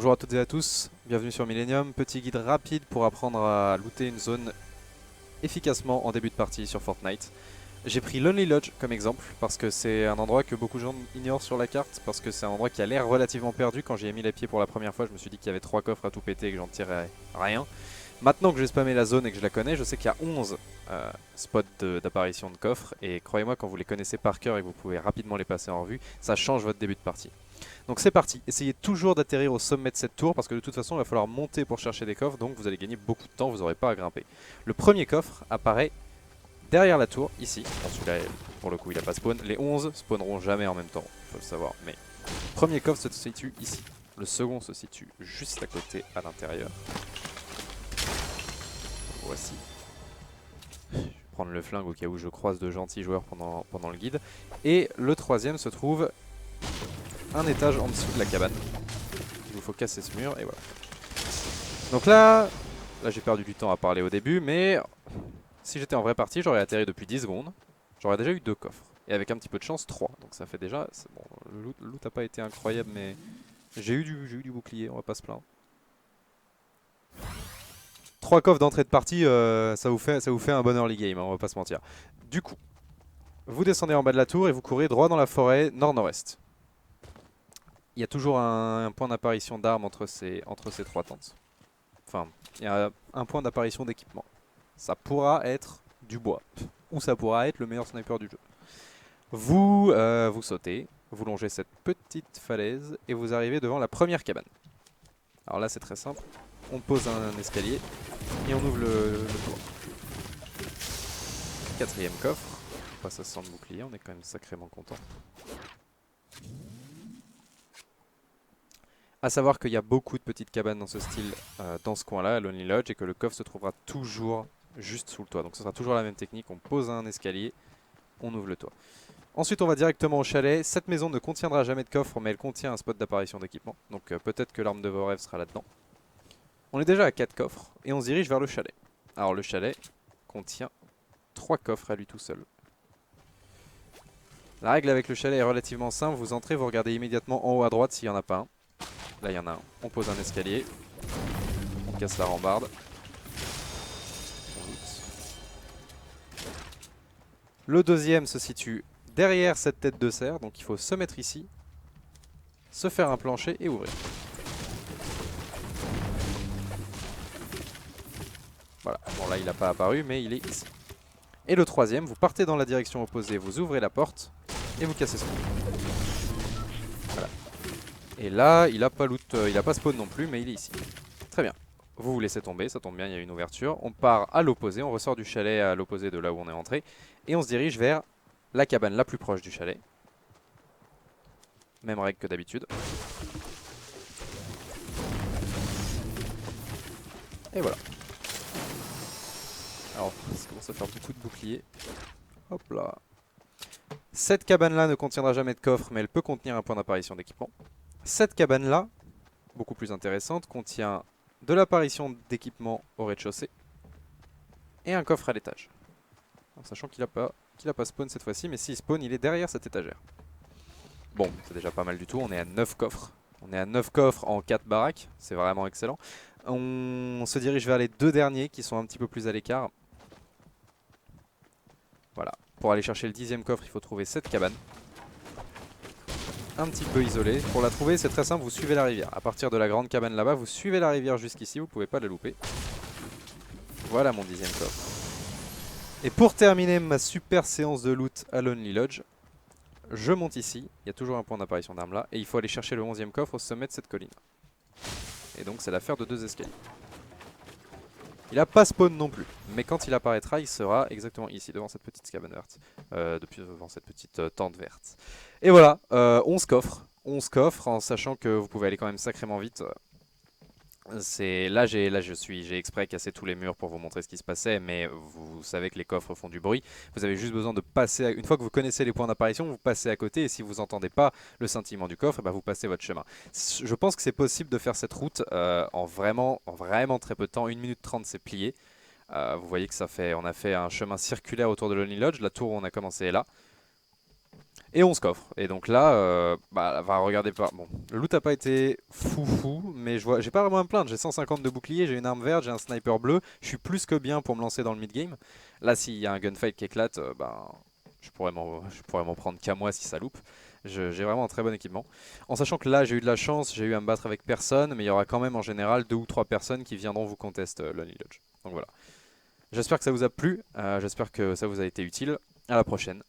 Bonjour à toutes et à tous, bienvenue sur Millennium. Petit guide rapide pour apprendre à looter une zone efficacement en début de partie sur Fortnite. J'ai pris Lonely Lodge comme exemple parce que c'est un endroit que beaucoup de gens ignorent sur la carte, parce que c'est un endroit qui a l'air relativement perdu. Quand j'y ai mis les pieds pour la première fois, je me suis dit qu'il y avait 3 coffres à tout péter et que j'en tirais rien. Maintenant que j'ai spammé la zone et que je la connais, je sais qu'il y a 11 spots d'apparition de coffres, et croyez-moi, quand vous les connaissez par cœur et que vous pouvez rapidement les passer en revue, ça change votre début de partie. Donc c'est parti, essayez toujours d'atterrir au sommet de cette tour parce que de toute façon il va falloir monter pour chercher des coffres, donc vous allez gagner beaucoup de temps, vous n'aurez pas à grimper. Le premier coffre apparaît derrière la tour, ici. Bon, celui-là, pour le coup, il n'a pas spawn. Les 11 spawneront jamais en même temps, il faut le savoir. Mais le premier coffre se situe ici. Le second se situe juste à côté, à l'intérieur. Voici. Je vais prendre le flingue au cas où je croise de gentils joueurs pendant le guide. Et le troisième se trouve un étage en dessous de la cabane. Il vous faut casser ce mur et voilà. Donc là j'ai perdu du temps à parler au début, mais si j'étais en vraie partie, j'aurais atterri depuis 10 secondes. J'aurais déjà eu 2 coffres. Et avec un petit peu de chance, 3. Donc ça fait déjà... Bon, le loot n'a pas été incroyable, mais j'ai eu du bouclier, on va pas se plaindre. 3 coffres d'entrée de partie, ça vous fait un bon early game, hein, on va pas se mentir. Du coup, vous descendez en bas de la tour et vous courez droit dans la forêt nord-nord-est. Il y a toujours un point d'apparition d'armes entre ces 3 tentes. Enfin, il y a un point d'apparition d'équipement. Ça pourra être du bois, ou ça pourra être le meilleur sniper du jeu. Vous sautez, vous longez cette petite falaise et vous arrivez devant la première cabane. Alors là c'est très simple, on pose un escalier et on ouvre le tour. Quatrième coffre, on passe à 100 de bouclier, on est quand même sacrément content. A savoir qu'il y a beaucoup de petites cabanes dans ce style, dans ce coin-là, à Lonely Lodge, et que le coffre se trouvera toujours juste sous le toit. Donc ce sera toujours la même technique, on pose un escalier, on ouvre le toit. Ensuite on va directement au chalet. Cette maison ne contiendra jamais de coffre, mais elle contient un spot d'apparition d'équipement. Donc peut-être que l'arme de vos rêves sera là-dedans. On est déjà à 4 coffres, et on se dirige vers le chalet. Alors le chalet contient 3 coffres à lui tout seul. La règle avec le chalet est relativement simple, vous entrez, vous regardez immédiatement en haut à droite s'il n'y en a pas un. Là il y en a un. On pose un escalier, on casse la rambarde. Le deuxième se situe derrière cette tête de cerf, donc il faut se mettre ici, se faire un plancher et ouvrir. Voilà, bon là il n'a pas apparu mais il est ici. Et le troisième, vous partez dans la direction opposée, vous ouvrez la porte et vous cassez ce mur. Voilà. Et là il n'a pas loot, il n'a pas spawn non plus mais il est ici. Très bien. Vous vous laissez tomber, ça tombe bien, il y a une ouverture. On part à l'opposé, on ressort du chalet à l'opposé de là où on est entré. Et on se dirige vers la cabane la plus proche du chalet. Même règle que d'habitude. Et voilà. Alors, ça commence à faire beaucoup de boucliers. Hop là. Cette cabane-là ne contiendra jamais de coffre, mais elle peut contenir un point d'apparition d'équipement. Cette cabane-là, beaucoup plus intéressante, contient de l'apparition d'équipement au rez-de-chaussée et un coffre à l'étage. Sachant qu'il n'a pas spawn cette fois-ci, mais s'il spawn, il est derrière cette étagère. Bon, c'est déjà pas mal du tout, on est à 9 coffres. On est à 9 coffres en 4 baraques, c'est vraiment excellent. On se dirige vers les 2 derniers qui sont un petit peu plus à l'écart. Voilà, pour aller chercher le 10e coffre, il faut trouver cette cabane. Un petit peu isolée. Pour la trouver, c'est très simple, vous suivez la rivière. À partir de la grande cabane là-bas, vous suivez la rivière jusqu'ici, vous pouvez pas la louper. Voilà mon 10e coffre. Et pour terminer ma super séance de loot à Lonely Lodge, je monte ici, il y a toujours un point d'apparition d'armes là, et il faut aller chercher le 11e coffre au sommet de cette colline. Et donc c'est l'affaire de 2 escaliers. Il n'a pas spawn non plus, mais quand il apparaîtra, il sera exactement ici, devant cette petite cabane verte, devant cette petite tente verte. Et voilà, 11 coffres. 11 coffres, en sachant que vous pouvez aller quand même sacrément vite. Là j'ai exprès cassé tous les murs pour vous montrer ce qui se passait, mais vous savez que les coffres font du bruit. Vous avez juste besoin de passer, une fois que vous connaissez les points d'apparition, vous passez à côté, et si vous n'entendez pas le scintillement du coffre, bah vous passez votre chemin. Je pense que c'est possible de faire cette route en vraiment très peu de temps, 1 minute 30 c'est plié. Vous voyez que on a fait un chemin circulaire autour de Lonely Lodge, la tour où on a commencé est là. Et on se coffre. Et donc là, bah, va regarder pas. Bon, le loot a pas été fou, mais j'ai pas vraiment à me plaindre. J'ai 150 de bouclier, j'ai une arme verte, j'ai un sniper bleu. Je suis plus que bien pour me lancer dans le mid-game. Là, s'il y a un gunfight qui éclate, bah, je pourrais m'en prendre qu'à moi si ça loupe. J'ai vraiment un très bon équipement. En sachant que là, j'ai eu de la chance, j'ai eu à me battre avec personne, mais il y aura quand même en général 2 ou 3 personnes qui viendront vous contest Lonely Lodge. Donc voilà. J'espère que ça vous a plu, j'espère que ça vous a été utile. À la prochaine.